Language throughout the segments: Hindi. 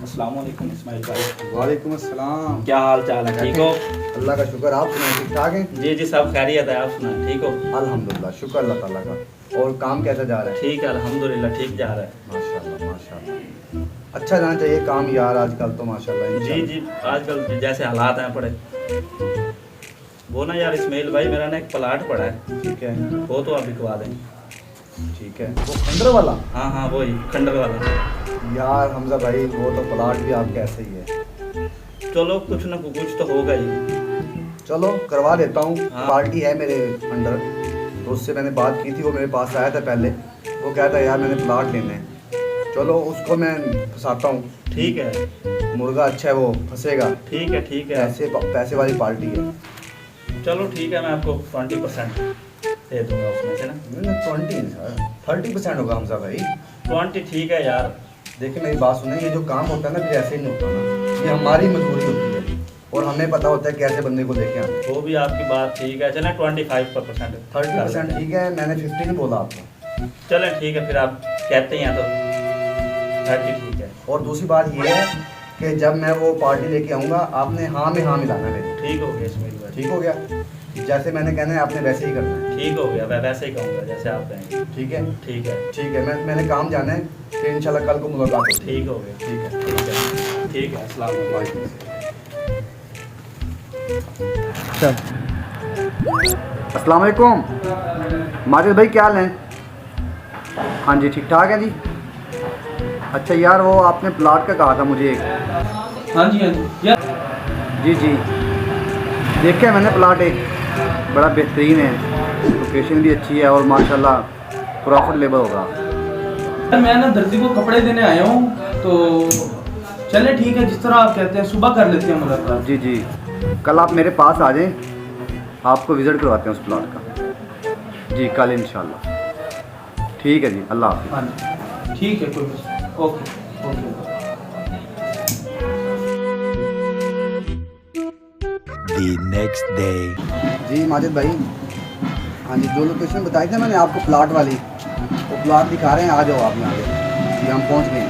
अस्सलाम वालेकुम इस्माइल भाई। वालेकुम अस्सलाम। क्या हाल चाल है, ठीक हो? अल्लाह का शुक्र, आप सुनाए ठीक ठाक हैं? जी जी सब खैरियत है, आप सुनाए ठीक हो? अल्हम्दुलिल्लाह, शुक्र अल्लाह ताला का। और काम कैसा जा रहा है? ठीक है अल्हम्दुलिल्लाह, ठीक जा रहा है। माशाल्लाह माशाल्लाह। अच्छा जाना चाहिए काम यार, आजकल तो माशाल्लाह। जी जी आजकल जैसे हालात हैं पड़े वो ना यार इस्माइल भाई, मेरा ना एक प्लाट पड़ा है, ठीक है वो तो आप बिकवा दें। ठीक है। वो खंडर वाला? हाँ हाँ वही खंडर वाला। यार हमजा भाई, वो तो प्लाट भी आपके ऐसे ही है। चलो कुछ ना कुछ तो होगा ही। चलो करवा देता हूँ। हाँ। पार्टी है मेरे अंडर, तो उससे मैंने बात की थी, वो मेरे पास आया था पहले। वो कहता है यार मैंने प्लाट लेना है। चलो उसको मैं फंसाता हूँ। ठीक है, मुर्गा अच्छा है, वो फंसेगा। ठीक है ठीक है। पैसे वाली पार्टी है। चलो ठीक है, मैं आपको 20% दे दूंगा उसमें से ना। 20 सर, 30% होगा हमजा भाई। 20 ठीक है यार। देखिए मेरी बात सुने, ये जो काम होता है ना फिर ऐसे ही नहीं होता ना, ये हमारी मजबूरी होती है और हमें पता होता है कैसे बंदे को देखें हम। वो भी आपकी बात ठीक है, चलें 25%। 30% ठीक है, मैंने 50 नहीं बोला आपको। चलें ठीक है, फिर आप कहते हैं तो 30 ठीक है। और दूसरी बात ये है कि जब मैं वो पार्टी लेके आऊँगा, आपने हाँ में हाँ मिलाना है मेरी। ठीक हो गया इस्माइल भाई। ठीक हो गया? जैसे मैंने कहना है आपने वैसे ही करना है। ठीक हो गया, मैं वैसे ही कहूँगा जैसे आप कहेंगे। ठीक है? ठीक है ठीक है, मैंने काम जाना है, फिर इंशाल्लाह कल को मुलाकात होगी। ठीक हो गया। ठीक है। ठीक है ठीक है, अस्सलाम वालेकुम। अस्सलाम वालेकुम। माजिद भाई क्या हाल है? हाँ जी ठीक ठाक है जी। अच्छा यार, वो आपने प्लाट का कहा था मुझे एक। हाँ जी यार। जी जी, देखा मैंने प्लाट, एक बड़ा बेहतरीन है, लोकेशन भी अच्छी है और माशाल्लाह प्रॉफिटेबल होगा। मैं ना दर्जी को कपड़े देने आया हूँ, तो चले ठीक है, जिस तरह आप कहते हैं सुबह कर लेते हैं मुलाकात। जी जी, कल आप मेरे पास आ जाएं, आपको विज़िट करवाते हैं उस प्लाट का। जी कल इंशाल्लाह। ठीक है जी, अल्लाह हाफ़िज़। हाँ जी ठीक है, कोई मसला। Okay okay. The next day. जी माजिद भाई, हाँ जी, जो लोकेशन बताई थी मैंने आपको प्लाट वाली, वो प्लाट दिखा रहे हैं, आ जाओ आप यहाँ पे। जी हम पहुँच गए हैं।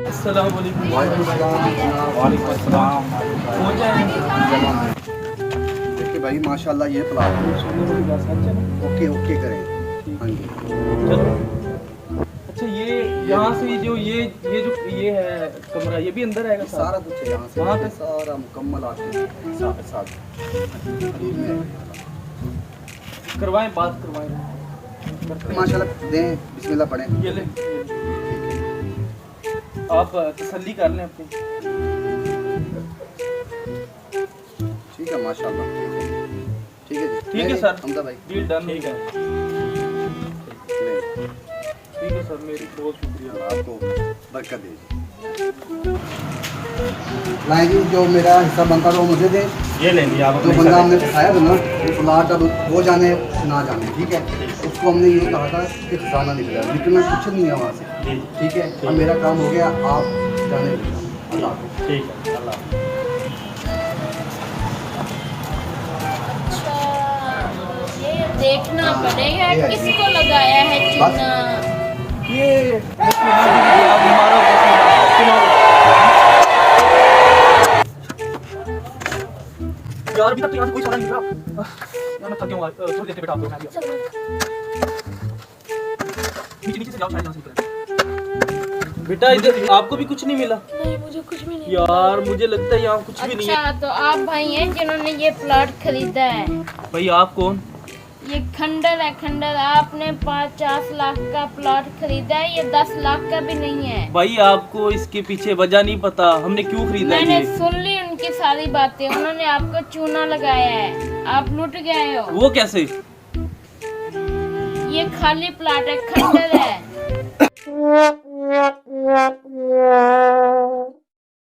अस्सलाम वालेकुम। वालेकुम अस्सलाम। पहुँच जाए। देखिए भाई माशाल्लाह ये प्लाट है। ओके ओके करें। हाँ जी। चलो। अच्छा ये यहाँ से जो ये है कमरा, ये भी अंदर आएगा सारा कुछ है यहाँ से, वहाँ पे सारा मुकम्मल आपके साथ साथ करीब में। करवाएं, बात करवाएं। माशाल्लाह दें, बिस्मिल्लाह पढ़ें। ये ले, आप तसल्ली कर लें अपनी। ठीक है माशाल्लाह। ठीक है जी। ठीक है सर, हमजा भाई डील डन। ठीक है ठीक है सर, मेरी बहुत शुक्रिया। आपको बरकत दे। लाएं जी, जो मेरा हिस्सा बनता था वो मुझे दें। ये लेंगे आप जो अपने बंदा हमने हिसाब से। फंसाया था ना, वो प्लाट अब वो जाने ना जाने, ठीक है। उसको हमने ये कहा था कि खजाना निकला, निकलना कुछ नहीं है वहाँ से। जी ठीक है, अब मेरा काम हो गया, आप जाने दीजिए। अल्लाह हाफ़िज़। ठीक है, अल्लाह हाफ़िज़। अच्छा, ये देखना पड़ेगा ये है। किसको लगाया है चूना। ये आप हमारा यार, अभी तक तो यहाँ से कोई सारा नहीं निकला। यार मैं थक गया हूँ, थोड़ी देर से बैठा हूँ मैं भी। नीचे से जाओ, शायद यहाँ से निकले। बेटा इधर आपको भी कुछ नहीं मिला? नहीं, मुझे कुछ भी नहीं। यार मुझे लगता है यहाँ कुछ भी नहीं है। अच्छा, तो आप भाई हैं जिन्होंने ये प्लॉट खरीदा है? भाई आप कौन? ये खंडर है, खंडर। आपने 50 लाख का प्लॉट खरीदा है, ये 10 लाख का भी नहीं है। भाई आपको इसके पीछे वजह नहीं पता, हमने क्यों खरीदा है मैंने ये? सुन ली उनकी सारी बातें, उन्होंने आपको चूना लगाया है, आप लुट गए हो। वो कैसे? ये खाली प्लॉट है, खंडर है।